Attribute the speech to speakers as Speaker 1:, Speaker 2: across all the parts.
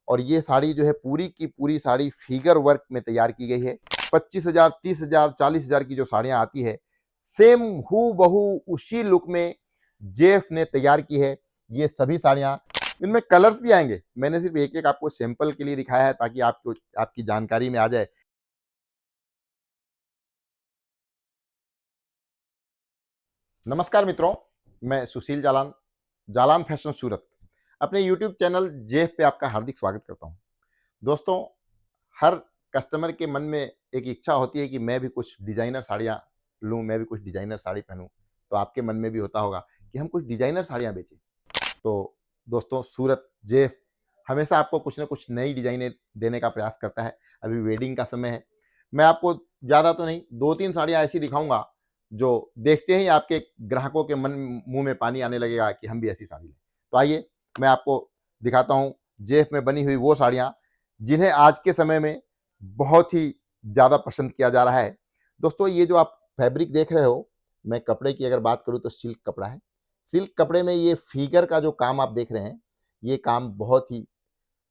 Speaker 1: और ये साड़ी जो है पूरी की पूरी साड़ी फिगर वर्क में तैयार की गई है। 25,000, 30,000, 40,000 की जो साड़ियाँ आती है, सेम हूबहू उसी लुक में जेफ ने तैयार की है ये सभी साड़ियाँ। इनमें कलर्स भी आएँगे। मैंने सिर्फ़ एक-एक आपको सैंपल के लिए दिखाया है ताकि आपको आपकी जानकारी में आ जाए। नमस्कार मित्रों, मैं सुशील जालान, जालान फैशन सूरत, अपने यूट्यूब चैनल जेफ पे आपका हार्दिक स्वागत करता हूँ। दोस्तों, हर कस्टमर के मन में एक इच्छा होती है कि मैं भी कुछ डिज़ाइनर साड़ियाँ लूँ, मैं भी कुछ डिज़ाइनर साड़ी पहनूँ। तो आपके मन में भी होता होगा कि हम कुछ डिज़ाइनर साड़ियाँ बेचें। तो दोस्तों, सूरत जेफ हमेशा आपको कुछ न कुछ नई डिज़ाइनें देने का प्रयास करता है। अभी वेडिंग का समय है। मैं आपको ज़्यादा तो नहीं, 2-3 साड़ियाँ ऐसी दिखाऊँगा जो देखते ही आपके ग्राहकों के मन मुँह में पानी आने लगेगा कि हम भी ऐसी साड़ी लें। तो आइए, मैं आपको दिखाता हूँ जेफ में बनी हुई वो साड़ियाँ जिन्हें आज के समय में बहुत ही ज़्यादा पसंद किया जा रहा है। दोस्तों, ये जो आप फैब्रिक देख रहे हो, मैं कपड़े की अगर बात करूँ तो सिल्क कपड़ा है। सिल्क कपड़े में ये फिगर का जो काम आप देख रहे हैं, ये काम बहुत ही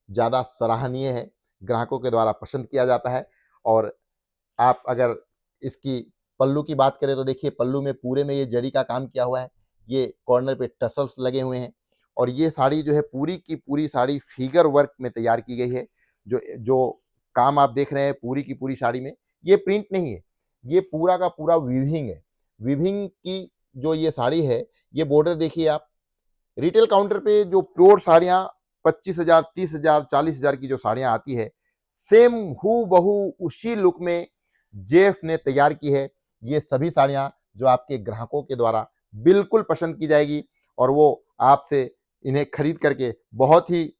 Speaker 1: ज़्यादा सराहनीय है, ग्राहकों के द्वारा पसंद किया जाता है। और आप अगर इसकी पल्लू की बात करें तो देखिए, पल्लू में पूरे में ये जरी का काम किया हुआ है। ये कॉर्नर पे टसल्स लगे हुए हैं और ये साड़ी जो है पूरी की पूरी साड़ी फिगर वर्क में तैयार की गई है। जो जो काम आप देख रहे हैं पूरी की पूरी साड़ी में, ये प्रिंट नहीं है, ये पूरा का पूरा वीविंग है। वीविंग की जो ये साड़ी है, ये बॉर्डर देखिए आप। रिटेल काउंटर पे जो प्योर साड़ियाँ 25,000, 30,000, 40,000 की जो साड़ियाँ आती है, सेम हूबहू उसी लुक में जेफ ने तैयार की है ये सभी साड़ियाँ, जो आपके ग्राहकों के द्वारा बिल्कुल पसंद की जाएगी और वो आपसे इन्हें खरीद करके बहुत ही,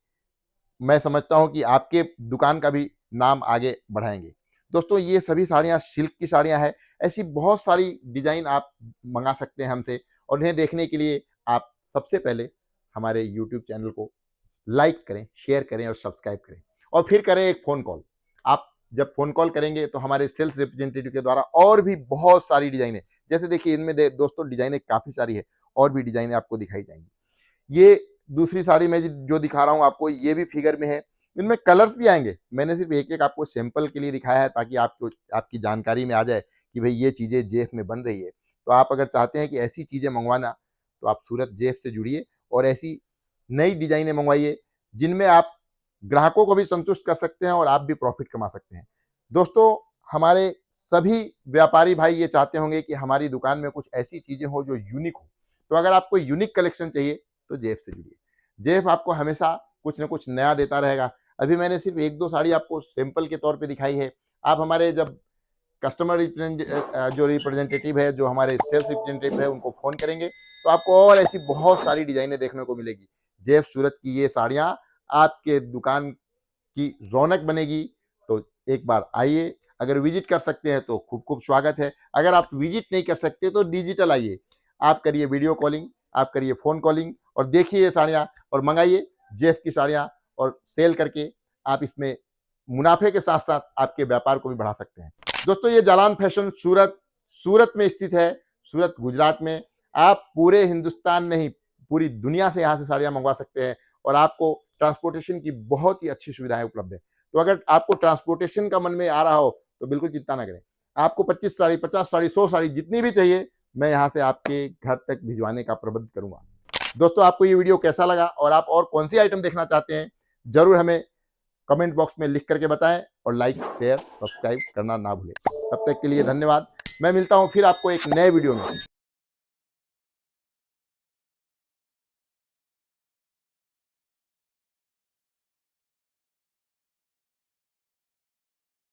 Speaker 1: मैं समझता हूँ कि आपके दुकान का भी नाम आगे बढ़ाएँगे। दोस्तों, ये सभी साड़ियाँ सिल्क की साड़ियाँ हैं। ऐसी बहुत सारी डिज़ाइन आप मँगा सकते हैं हमसे और इन्हें देखने के लिए आप सबसे पहले हमारे यूट्यूब चैनल को लाइक करें, शेयर करें और सब्सक्राइब करें और फिर करें एक फ़ोन कॉल। आप जब फ़ोन कॉल करेंगे तो हमारे सेल्स रिप्रेजेंटेटिव के द्वारा और भी बहुत सारी डिज़ाइनें, जैसे देखिए इनमें दे दोस्तों डिज़ाइनें काफ़ी सारी है, और भी डिज़ाइनें आपको दिखाई जाएँगी। ये दूसरी साड़ी मैं जो दिखा रहा हूँ आपको, ये भी फिगर में है। इनमें कलर्स भी आएँगे। मैंने सिर्फ़ एक-एक आपको सैंपल के लिए दिखाया है ताकि आपको आपकी जानकारी में आ जाए कि भई ये चीज़ें जेफ में बन रही है। तो आप अगर चाहते हैं कि ऐसी चीज़ें मँगवाना, तो आप सूरत जेफ से जुड़िए और ऐसी नई डिज़ाइनें मँगवाइए जिनमें आप ग्राहकों को भी संतुष्ट कर सकते हैं और आप भी प्रॉफ़िट कमा सकते हैं। दोस्तों, हमारे सभी व्यापारी भाई ये चाहते होंगे कि हमारी दुकान में कुछ ऐसी चीज़ें हो जो यूनिक हो। तो अगर आपको यूनिक कलेक्शन चाहिए तो जेफ से जुड़िए। जेफ आपको हमेशा कुछ न कुछ नया देता रहेगा। अभी मैंने सिर्फ़ 1-2 साड़ी आपको सैंपल के तौर पे दिखाई है। आप हमारे जब कस्टमर जो रिप्रेजेंटेटिव है, जो हमारे सेल्स रिप्रेजेंटेटिव है, उनको फ़ोन करेंगे, तो आपको और ऐसी बहुत सारी डिज़ाइनें देखने को मिलेगी। जेफ सूरत की ये साड़ियाँ आपके दुकान की रौनक बनेगी। तो एक बार आइए, अगर विज़िट कर सकते हैं तो खूब-खूब स्वागत है। अगर आप विज़िट नहीं कर सकते तो डिजिटल आइए। आप करिए वीडियो कॉलिंग, आप करिए फ़ोन कॉलिंग और देखिए ये साड़ियाँ और मँगाइए जेफ की साड़ियाँ और सेल करके आप इसमें मुनाफ़े के साथ-साथ आपके व्यापार को भी बढ़ा सकते हैं। दोस्तों, ये जालान फैशन सूरत में स्थित है, सूरत गुजरात में। आप पूरे हिंदुस्तान में ही पूरी दुनिया से यहाँ से साड़ियाँ मँगवा सकते हैं और आपको ट्रांसपोर्टेशन की बहुत ही अच्छी सुविधाएँ उपलब्ध है। तो अगर आपको ट्रांसपोर्टेशन का मन में आ रहा हो, तो बिल्कुल चिंता ना करें। आपको 25 साड़ी, 50 साड़ी, 100 साड़ी जितनी भी चाहिए, मैं यहाँ से आपके घर तक भिजवाने का प्रबंध करूँगा। दोस्तों, आपको ये वीडियो कैसा लगा और आप और कौन-सी आइटम देखना चाहते हैं, ज़रूर हमें कमेंट बॉक्स में लिख करके बताएँ और लाइक, शेयर, सब्सक्राइब करना ना भूलें। तब तक के लिए धन्यवाद। मैं मिलता हूँ फिर आपको एक नए वीडियो में।